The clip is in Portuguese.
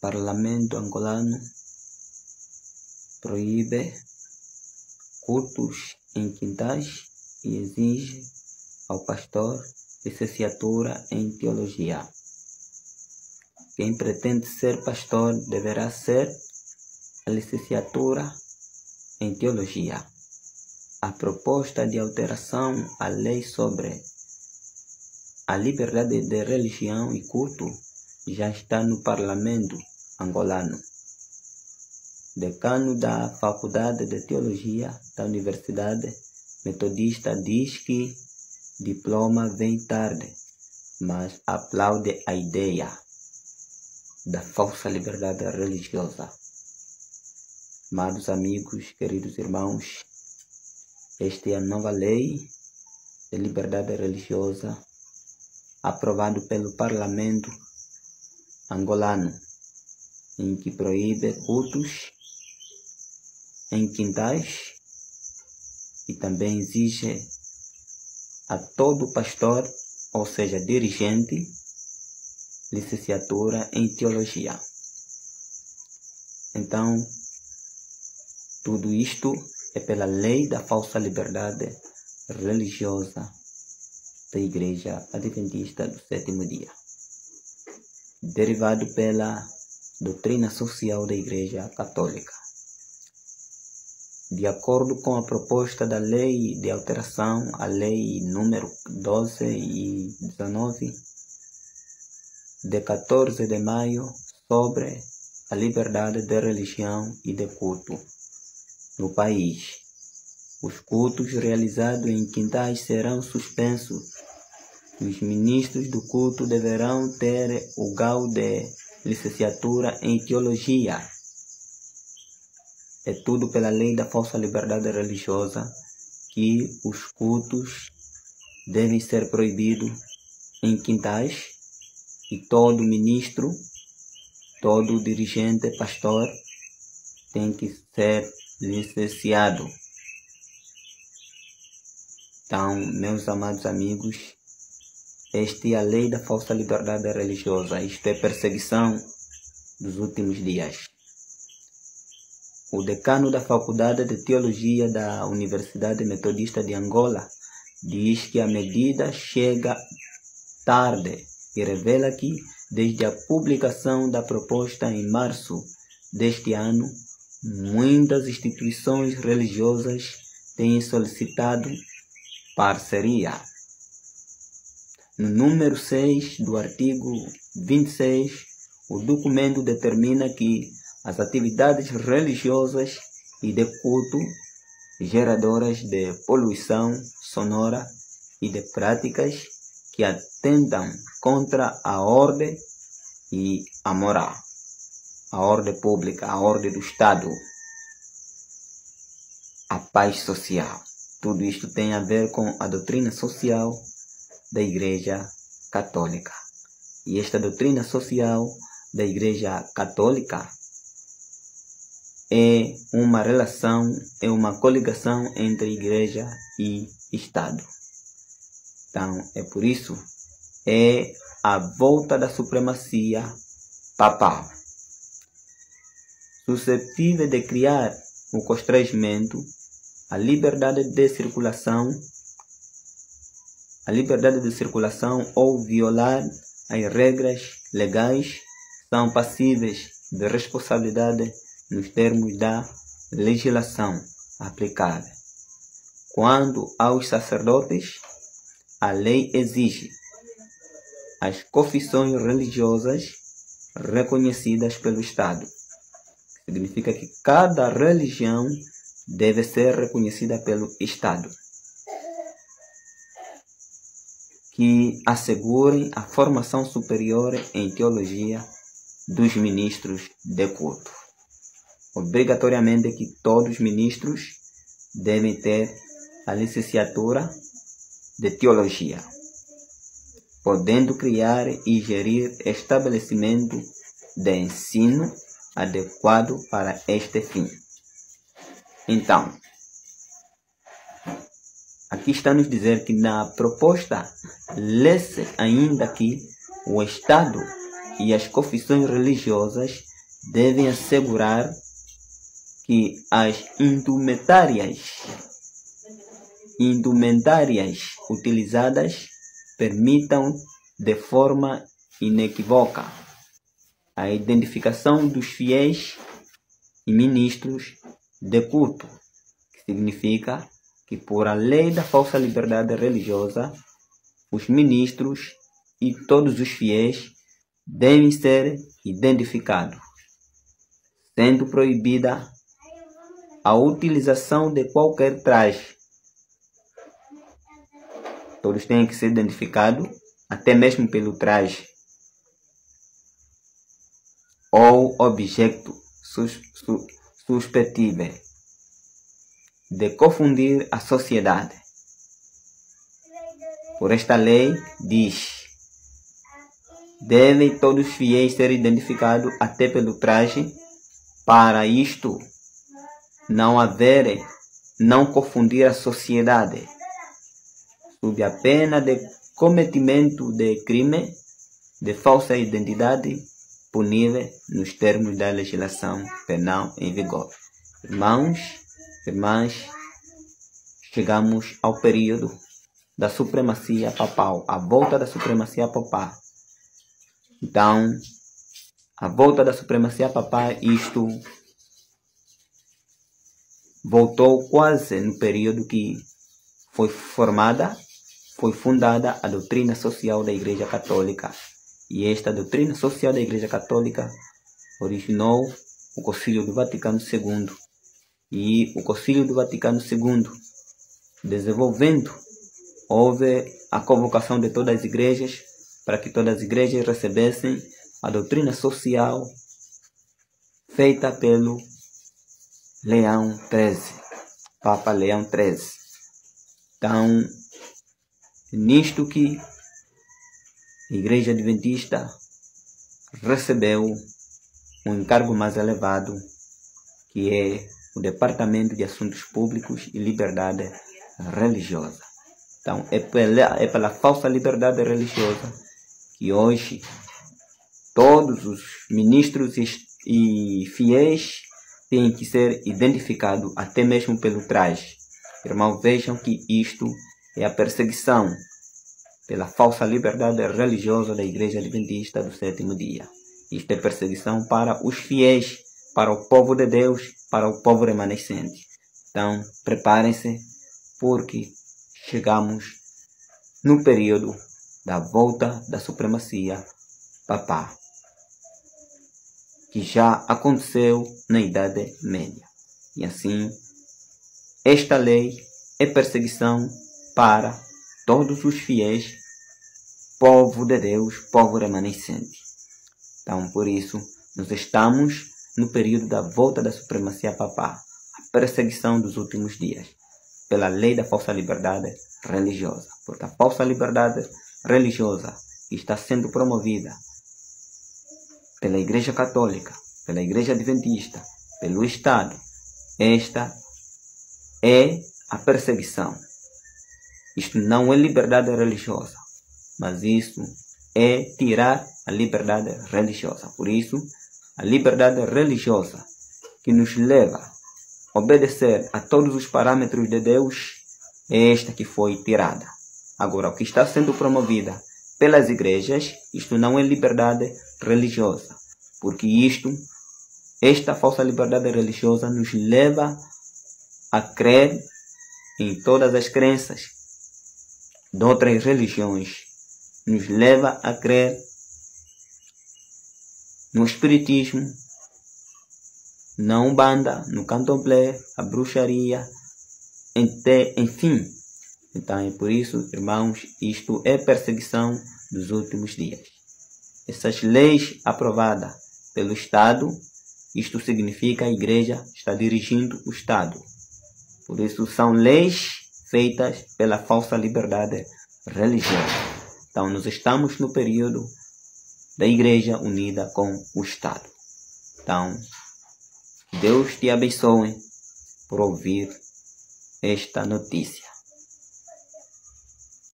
Parlamento angolano proíbe cultos em quintais e exige ao pastor licenciatura em teologia. Quem pretende ser pastor deverá ser a licenciatura em teologia. A proposta de alteração à lei sobre a liberdade de religião e culto já está no Parlamento angolano. Decano da Faculdade de Teologia da Universidade Metodista diz que diploma vem tarde, mas aplaude a ideia da falsa liberdade religiosa. Amados amigos, queridos irmãos, esta é a nova lei de liberdade religiosa aprovada pelo Parlamento angolano, em que proíbe cultos em quintais e também exige a todo pastor, ou seja, dirigente, licenciatura em teologia. Então, tudo isto é pela lei da falsa liberdade religiosa da Igreja Adventista do Sétimo Dia, derivado pela doutrina social da Igreja Católica. De acordo com a proposta da lei de alteração à lei número 12 e 19, de 14 de maio, sobre a liberdade de religião e de culto no país, os cultos realizados em quintais serão suspensos. Os ministros do culto deverão ter o grau de licenciatura em teologia. É tudo pela lei da falsa liberdade religiosa que os cultos devem ser proibidos em quintais e todo ministro, todo dirigente, pastor tem que ser licenciado. Então, meus amados amigos, esta é a lei da falsa liberdade religiosa. Isto é perseguição dos últimos dias. O decano da Faculdade de Teologia da Universidade Metodista de Angola diz que a medida chega tarde e revela que, desde a publicação da proposta em março deste ano, muitas instituições religiosas têm solicitado parceria. No número 6 do artigo 26, o documento determina que as atividades religiosas e de culto geradoras de poluição sonora e de práticas que atentam contra a ordem e a moral, a ordem pública, a ordem do Estado, a paz social. Tudo isto tem a ver com a doutrina social da Igreja Católica. E esta doutrina social da Igreja Católica é uma relação, é uma coligação entre Igreja e Estado. Então, é por isso, é a volta da supremacia papal, suscetível de criar o constrangimento, a liberdade de circulação ou violar as regras legais são passíveis de responsabilidade nos termos da legislação aplicável. Quando aos sacerdotes, a lei exige as confissões religiosas reconhecidas pelo Estado. Significa que cada religião deve ser reconhecida pelo Estado, que assegurem a formação superior em teologia dos ministros de culto. Obrigatoriamente que todos os ministros devem ter a licenciatura de teologia, podendo criar e gerir estabelecimento de ensino adequado para este fim. Então, aqui está nos dizer que na proposta lê-se ainda que o Estado e as confissões religiosas devem assegurar que as indumentárias utilizadas permitam de forma inequívoca a identificação dos fiéis e ministros de culto, que significa que por a lei da falsa liberdade religiosa, os ministros e todos os fiéis devem ser identificados, sendo proibida a utilização de qualquer traje. Todos têm que ser identificados, até mesmo pelo traje ou objeto suscetível de confundir a sociedade. Por esta lei diz: devem todos os fiéis ser identificados até pelo traje, para isto não confundir a sociedade, sob a pena de cometimento de crime de falsa identidade, punível nos termos da legislação penal em vigor. Irmãos, irmãs, chegamos ao período da supremacia papal, a volta da supremacia papal. Então, a volta da supremacia papal, isto voltou quase no período que foi fundada a doutrina social da Igreja Católica. E esta doutrina social da Igreja Católica originou o Concílio do Vaticano II. E o Concílio do Vaticano II, desenvolvendo, houve a convocação de todas as igrejas para que todas as igrejas recebessem a doutrina social feita pelo Leão XIII, Papa Leão XIII. Então, nisto que a Igreja Adventista recebeu um encargo mais elevado, que é o Departamento de Assuntos Públicos e Liberdade Religiosa. Então, é pela falsa liberdade religiosa que hoje todos os ministros e fiéis têm que ser identificados até mesmo pelo traje. Irmãos, vejam que isto é a perseguição pela falsa liberdade religiosa da Igreja Adventista do Sétimo Dia. Isto é perseguição para os fiéis, para o povo de Deus, para o povo remanescente. Então, preparem-se, porque chegamos no período da volta da supremacia papal, que já aconteceu na Idade Média. E assim, esta lei é perseguição para todos os fiéis, povo de Deus, povo remanescente. Então, por isso, nós estamos no período da volta da supremacia papal, a perseguição dos últimos dias, pela lei da falsa liberdade religiosa. Porque a falsa liberdade religiosa que está sendo promovida pela Igreja Católica, pela Igreja Adventista, pelo Estado, esta é a perseguição. Isto não é liberdade religiosa, mas isso é tirar a liberdade religiosa. Por isso, a liberdade religiosa que nos leva a obedecer a todos os parâmetros de Deus é esta que foi tirada. Agora, o que está sendo promovida pelas igrejas, isto não é liberdade religiosa, porque esta falsa liberdade religiosa nos leva a crer em todas as crenças de outras religiões, nos leva a crer no espiritismo, na umbanda, no candomblé, a bruxaria, enfim. Então é por isso, irmãos, isto é perseguição dos últimos dias. Essas leis aprovadas pelo Estado, isto significa a Igreja está dirigindo o Estado. Por isso são leis feitas pela falsa liberdade religiosa. Então nós estamos no período da Igreja unida com o Estado. Então, Deus te abençoe por ouvir esta notícia.